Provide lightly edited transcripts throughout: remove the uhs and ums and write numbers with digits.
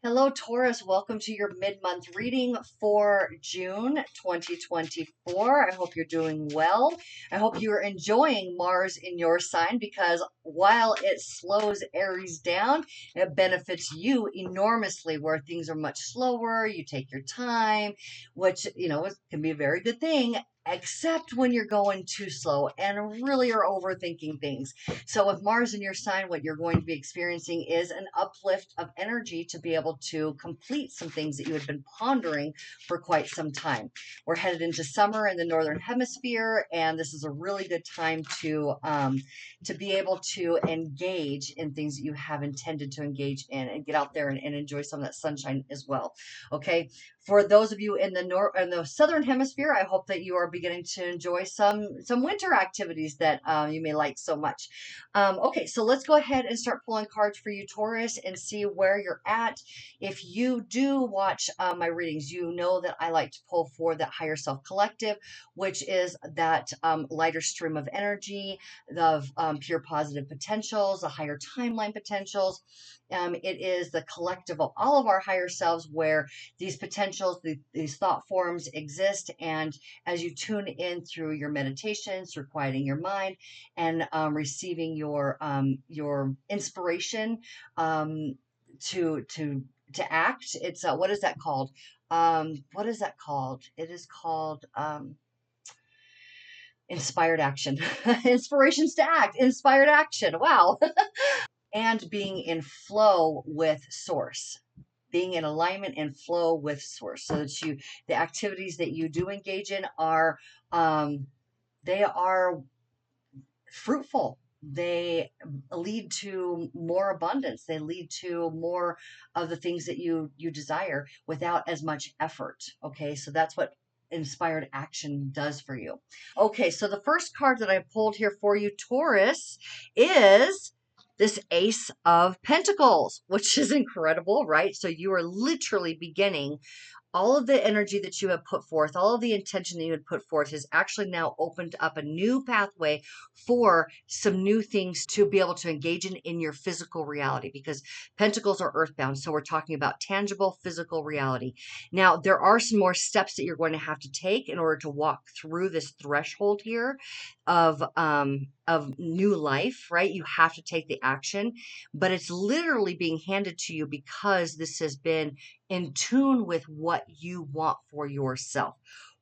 Hello, Taurus. Welcome to your mid-month reading for June 2024. I hope you're doing well. I hope you're enjoying Mars in your sign because while it slows Aries down, it benefits you enormously where things are much slower. You take your time, which, can be a very good thing, except when you're going too slow and really are overthinking things. So with Mars in your sign, what you're going to be experiencing is an uplift of energy to be able to complete some things that you had been pondering for quite some time. We're headed into summer in the Northern Hemisphere, and this is a really good time to be able to engage in things that you have intended to engage in and get out there and enjoy some of that sunshine as well. Okay. For those of you in the Southern Hemisphere, I hope that you are beginning to enjoy some winter activities that you may like so much. Okay, so let's go ahead and start pulling cards for you, Taurus, and see where you're at. If you do watch my readings, you know that I like to pull for that higher self collective, which is that lighter stream of energy, the pure positive potentials, the higher timeline potentials. It is the collective of all of our higher selves where these potentials, these thought forms exist. And as you tune in through your meditations, through quieting your mind, and receiving your inspiration to act. It's what is that called? What is that called? It is called inspired action. Inspirations to act. Inspired action. Wow. And being in flow with source. Being in alignment and flow with source, so that the activities that you do engage in are they are fruitful. They lead to more abundance. They lead to more of the things that you desire without as much effort. Okay, so that's what inspired action does for you. Okay, so the first card that I pulled here for you, Taurus, is this Ace of Pentacles, which is incredible, right? So you are literally beginning all of the energy that you have put forth, all of the intention that you had put forth has actually now opened up a new pathway for some new things to be able to engage in your physical reality, because pentacles are earthbound. So we're talking about tangible physical reality. Now, there are some more steps that you're going to have to take in order to walk through this threshold here of new life, right? You have to take the action, but it's literally being handed to you because this has been in tune with what you want for yourself,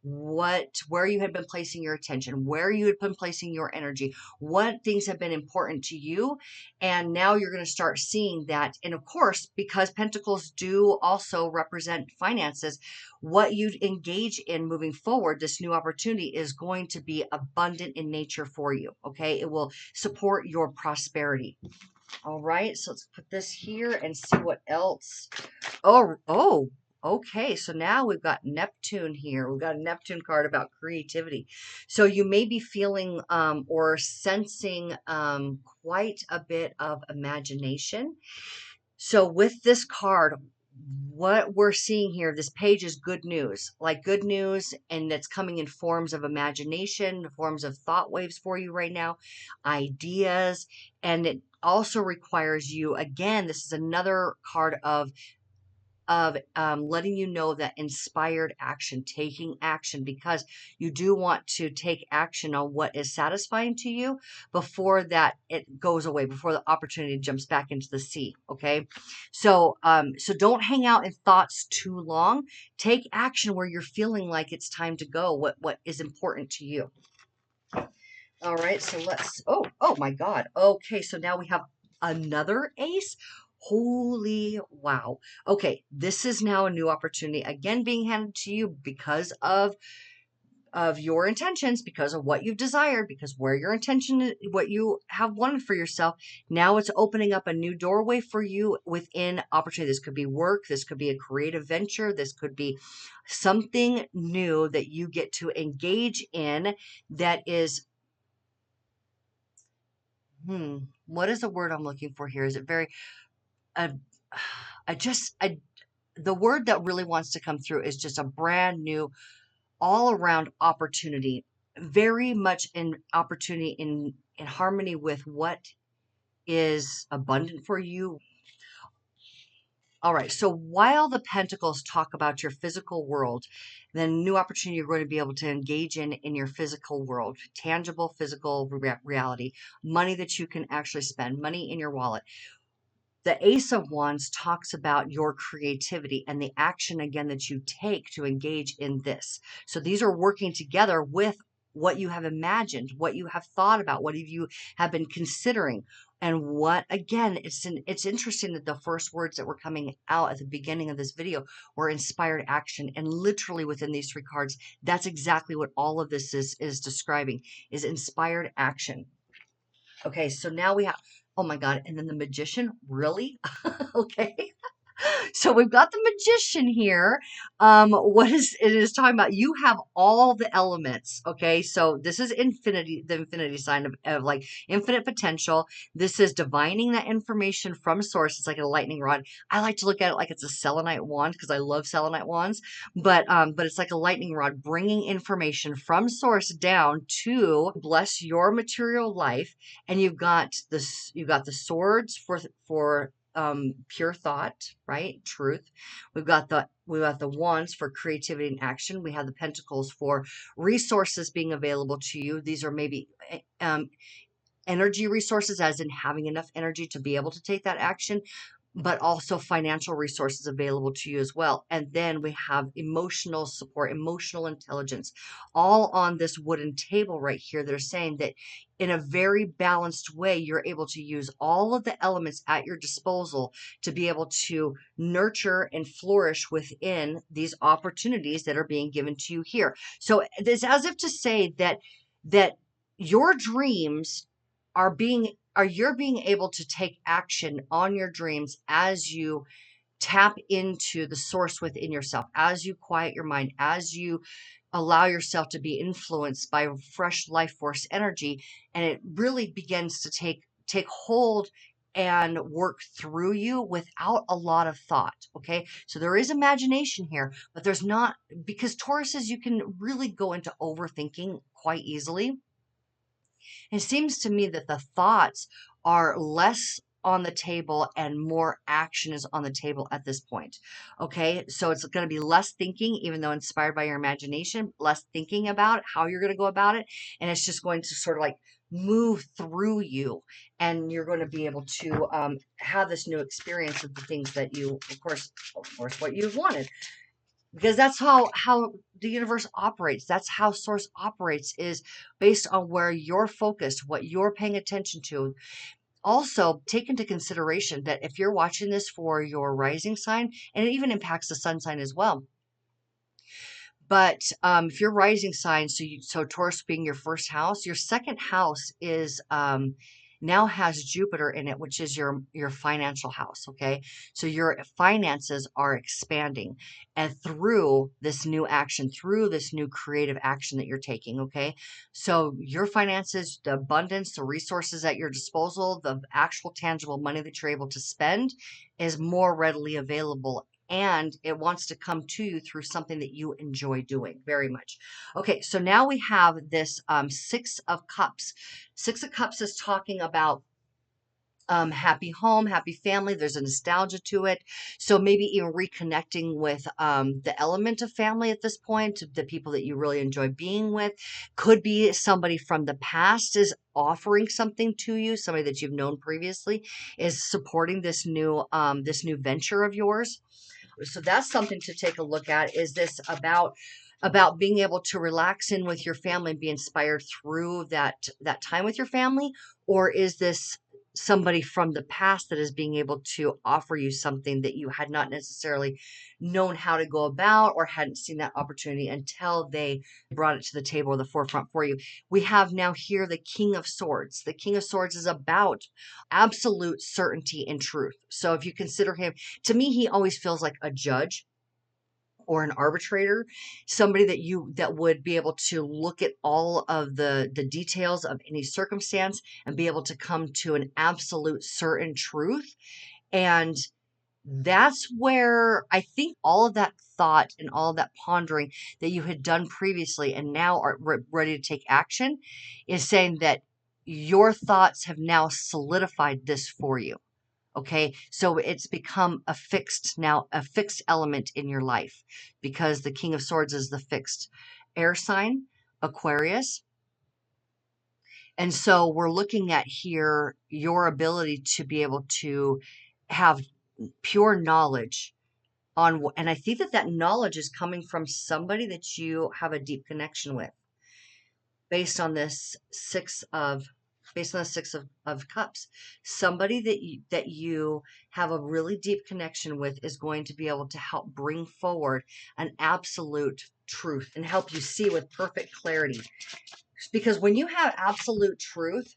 where you had been placing your attention, where you had been placing your energy, what things have been important to you. And now you're going to start seeing that. And of course, because pentacles do also represent finances, what you engage in moving forward, this new opportunity is going to be abundant in nature for you. Okay, it will support your prosperity. All right, so let's put this here and see what else. Oh, okay. So now we've got Neptune here. We've got a Neptune card about creativity. So you may be feeling or sensing quite a bit of imagination. So with this card, what we're seeing here, this page is good news, like good news, and it's coming in forms of imagination, forms of thought waves for you right now, ideas, and it also requires you, again, this is another card of letting you know that inspired action, taking action, because you do want to take action on what is satisfying to you before that it goes away, before the opportunity jumps back into the sea. Okay, so so don't hang out in thoughts too long. Take action where you're feeling like it's time to go. What is important to you? All right, so let's. Oh my God. Okay, so now we have another ace. Holy wow. Okay, this is now a new opportunity again being handed to you because of your intentions, because of what you've desired, because where your intention, what you have wanted for yourself. Now it's opening up a new doorway for you within opportunity. This could be work, this could be a creative venture, this could be something new that you get to engage in that is what is the word I'm looking for here? Is it very, uh, the word that really wants to come through is just a brand new, all around opportunity, very much in opportunity in harmony with what is abundant for you. All right. So while the pentacles talk about your physical world, then new opportunity you're going to be able to engage in your physical world, tangible physical reality, money that you can actually spend, money in your wallet. The Ace of Wands talks about your creativity and the action again that you take to engage in this. So these are working together with what you have imagined, what you have thought about, what you have been considering. And what again, it's interesting that the first words that were coming out at the beginning of this video were inspired action. And literally within these three cards, that's exactly what all of this is describing, is inspired action. Okay, so now we have, oh my God, and then the magician, really? Okay. So we've got the magician here. What is it is talking about? You have all the elements. Okay, so this is infinity, the infinity sign of like infinite potential. This is divining that information from source. It's like a lightning rod. I like to look at it like it's a selenite wand because I love selenite wands. But it's like a lightning rod bringing information from source down to bless your material life. And you've got this. You've got the swords for pure thought, right? Truth. We've got the wands for creativity and action. We have the pentacles for resources being available to you. These are maybe energy resources, as in having enough energy to be able to take that action, but also financial resources available to you as well. And then we have emotional support, emotional intelligence, all on this wooden table right here. They're saying that in a very balanced way, you're able to use all of the elements at your disposal to be able to nurture and flourish within these opportunities that are being given to you here. So it's as if to say that your dreams you're being able to take action on your dreams as you tap into the source within yourself, as you quiet your mind, as you allow yourself to be influenced by fresh life force energy, and it really begins to take hold and work through you without a lot of thought. Okay, so there is imagination here, but there's not, because Tauruses, you can really go into overthinking quite easily. It seems to me that the thoughts are less on the table and more action is on the table at this point. Okay, so it's going to be less thinking, even though inspired by your imagination, less thinking about how you're going to go about it. And it's just going to sort of like move through you. And you're going to be able to have this new experience of the things that you, of course, what you've wanted, because that's how the universe operates. That's how source operates, is based on where you're focused, what you're paying attention to. Also take into consideration that if you're watching this for your rising sign, and it even impacts the sun sign as well, but if your rising sign, so Taurus being your first house, your second house is now has Jupiter in it, which is your financial house. Okay, so your finances are expanding, and through this new action, through this new creative action that you're taking. Okay, so your finances, the abundance, the resources at your disposal, the actual tangible money that you're able to spend is more readily available, and it wants to come to you through something that you enjoy doing very much. Okay, so now we have this Six of Cups. Six of Cups is talking about happy home, happy family. There's a nostalgia to it. So maybe even reconnecting with the element of family at this point, the people that you really enjoy being with. Could be somebody from the past is offering something to you, somebody that you've known previously is supporting this new venture of yours. So that's something to take a look at. Is this about being able to relax in with your family and be inspired through that time with your family? Or is this somebody from the past that is being able to offer you something that you had not necessarily known how to go about, or hadn't seen that opportunity until they brought it to the table or the forefront for you? We have now here the King of Swords. The King of Swords is about absolute certainty and truth. So if you consider him, to me, he always feels like a judge or an arbitrator, somebody that would be able to look at all of the details of any circumstance and be able to come to an absolute certain truth. And that's where I think all of that thought and all of that pondering that you had done previously and now are ready to take action is saying that your thoughts have now solidified this for you. Okay, so it's become a fixed element in your life, because the King of Swords is the fixed air sign, Aquarius. And so we're looking at here your ability to be able to have pure knowledge on, and I think that that knowledge is coming from somebody that you have a deep connection with, based on this based on the six of cups. Somebody that you have a really deep connection with is going to be able to help bring forward an absolute truth and help you see with perfect clarity. Because when you have absolute truth,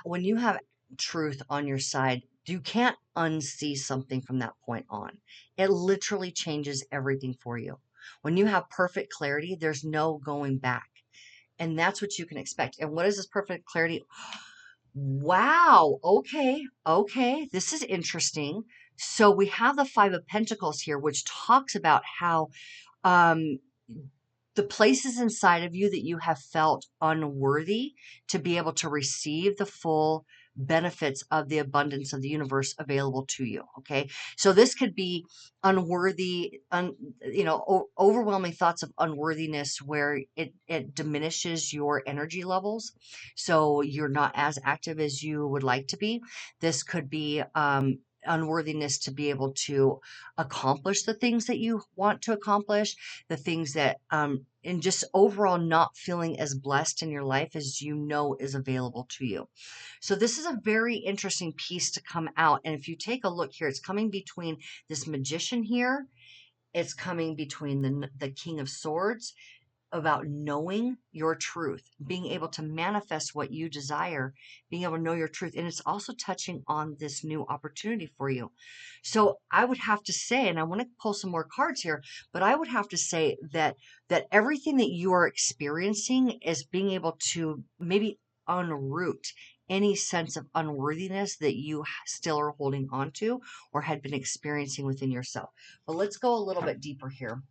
when you have truth on your side, you can't unsee something from that point on. It literally changes everything for you. When you have perfect clarity, there's no going back. And that's what you can expect. And what is this perfect clarity? Wow. Okay. Okay. This is interesting. So we have the Five of Pentacles here, which talks about how um, the places inside of you that you have felt unworthy to be able to receive the full benefits of the abundance of the universe available to you. Okay. So this could be unworthy, overwhelming thoughts of unworthiness where it diminishes your energy levels. So you're not as active as you would like to be. This could be, unworthiness to be able to accomplish the things that you want to accomplish, the things that and just overall not feeling as blessed in your life as you know is available to you. So this is a very interesting piece to come out. And if you take a look here, it's coming between this Magician here, it's coming between the King of Swords, about knowing your truth, being able to manifest what you desire, being able to know your truth. And it's also touching on this new opportunity for you. So I would have to say, and I want to pull some more cards here, but I would have to say that everything that you are experiencing is being able to maybe unroot any sense of unworthiness that you still are holding on to or had been experiencing within yourself. But let's go a little bit deeper here.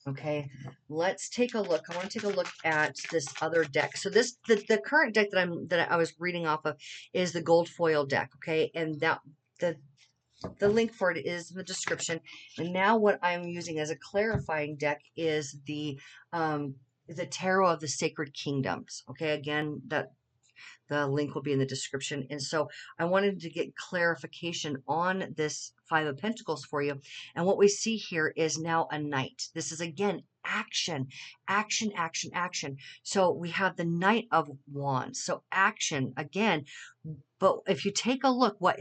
Okay, let's take a look. I want to take a look at this other deck. So the current deck that I was reading off of is the gold foil deck. Okay, and that the link for it is in the description. And now what I'm using as a clarifying deck is the Tarot of the Sacred Kingdoms. Okay, again, that the link will be in the description. And so I wanted to get clarification on this Five of Pentacles for you. And what we see here is now a knight. This is again action, action, action, action. So we have the Knight of Wands. So action again. But if you take a look, what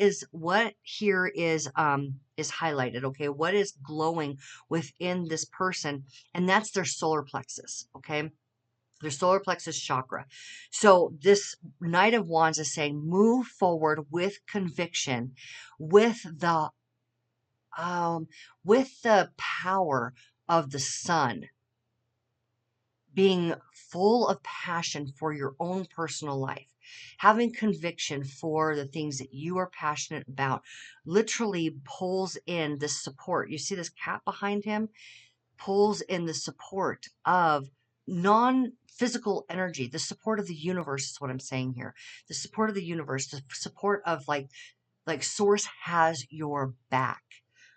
here is highlighted, okay? What is glowing within this person? And that's their solar plexus, okay? Their solar plexus chakra. So this Knight of Wands is saying, move forward with conviction, with the power of the sun, being full of passion for your own personal life, having conviction for the things that you are passionate about, literally pulls in this support. You see this cat behind him? Pulls in the support of non-physical energy, the support of the universe is what I'm saying here. The support of the universe, the support of like source has your back.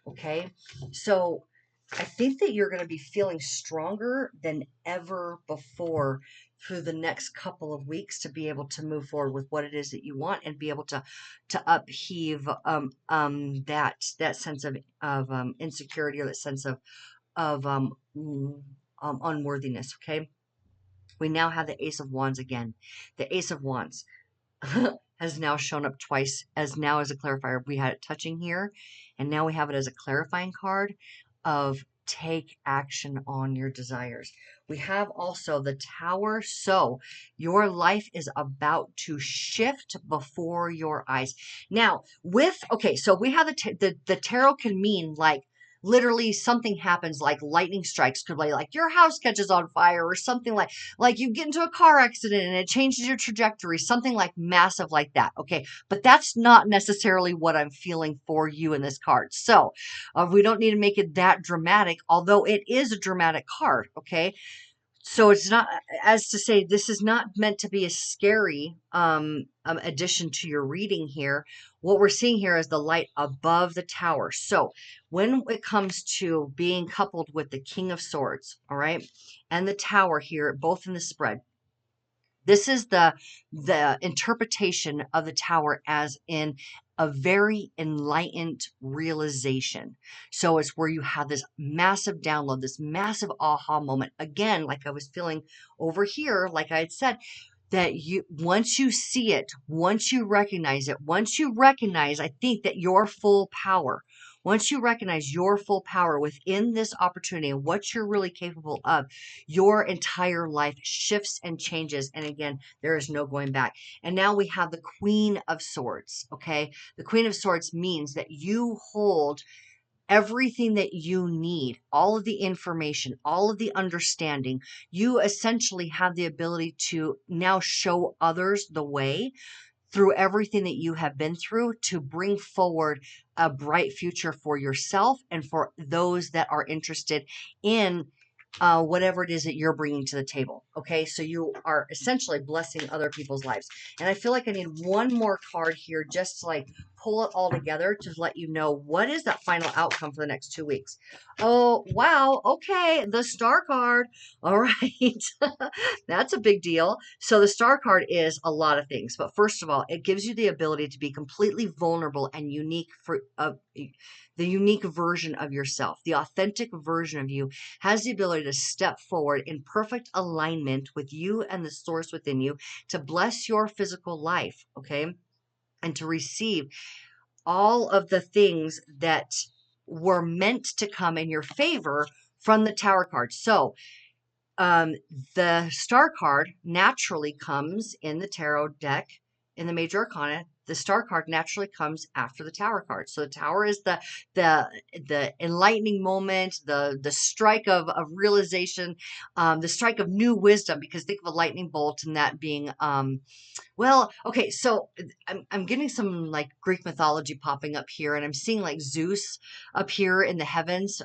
Okay. So I think that you're going to be feeling stronger than ever before through the next couple of weeks to be able to move forward with what it is that you want and be able to upheave that sense of insecurity, or that sense of unworthiness. Okay, we now have the Ace of Wands again. The Ace of Wands has now shown up twice as a clarifier. We had it touching here, and now we have it as a clarifying card of take action on your desires. We have also the Tower. So your life is about to shift before your eyes. Now, so we have the tarot can mean like literally something happens, like lightning strikes, could be like your house catches on fire, or something like you get into a car accident and it changes your trajectory, something like massive like that. Okay, but that's not necessarily what I'm feeling for you in this card. So we don't need to make it that dramatic, although it is a dramatic card. Okay, So it's not, as to say, this is not meant to be a scary addition to your reading here. What we're seeing here is the light above the tower. So when it comes to being coupled with the King of Swords, all right, and the tower here, both in the spread, this is the interpretation of the tower as in a very enlightened realization. So it's where you have this massive download, this massive aha moment. Again, like I was feeling over here, like I had said, that you, once you see it, once you recognize it, once you recognize, I think that your full power, once you recognize your full power within this opportunity and what you're really capable of, your entire life shifts and changes. And again, there is no going back. And now we have the Queen of Swords. Okay. The Queen of Swords means that you hold everything that you need, all of the information, all of the understanding. You essentially have the ability to now show others the way through everything that you have been through to bring forward a bright future for yourself and for those that are interested in whatever it is that you're bringing to the table. Okay, so you are essentially blessing other people's lives. And I feel like I need one more card here just to like pull it all together to let you know what is that final outcome for the next 2 weeks. Oh, wow. Okay, the Star card. All right. That's a big deal. So the Star card is a lot of things. But first of all, it gives you the ability to be completely vulnerable and unique for the unique version of yourself. The authentic version of you has the ability to step forward in perfect alignment with you and the source within you to bless your physical life, okay? And to receive all of the things that were meant to come in your favor from the Tower card. So, um, the Star card naturally comes in the tarot deck in the Major Arcana. The Star card naturally comes after the Tower card. So the Tower is the the enlightening moment, the strike of realization, the strike of new wisdom. Because think of a lightning bolt and that being well, okay, so I'm getting some like Greek mythology popping up here, and I'm seeing like Zeus appear in the heavens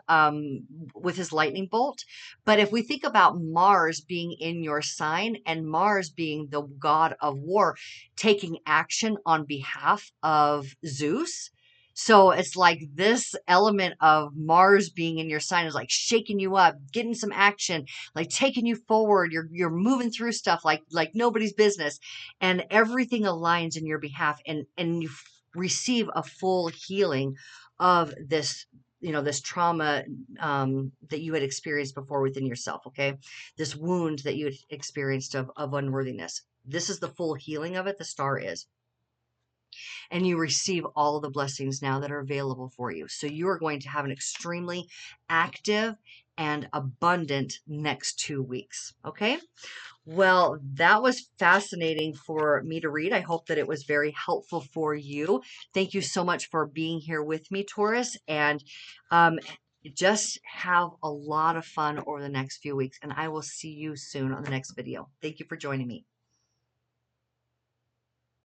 with his lightning bolt. But if we think about Mars being in your sign and Mars being the god of war, taking action on behalf of Zeus. So it's like this element of Mars being in your sign is like shaking you up, getting some action, like taking you forward. You're moving through stuff like nobody's business, and everything aligns in your behalf, and you receive a full healing of this, you know, this trauma that you had experienced before within yourself. Okay, this wound that you had experienced of unworthiness, this is the full healing of it. The Star is, and you receive all of the blessings now that are available for you. So you are going to have an extremely active and abundant next 2 weeks. Okay, well, that was fascinating for me to read. I hope that it was very helpful for you. Thank you so much for being here with me, Taurus. And um, just have a lot of fun over the next few weeks. And I will see you soon on the next video. Thank you for joining me.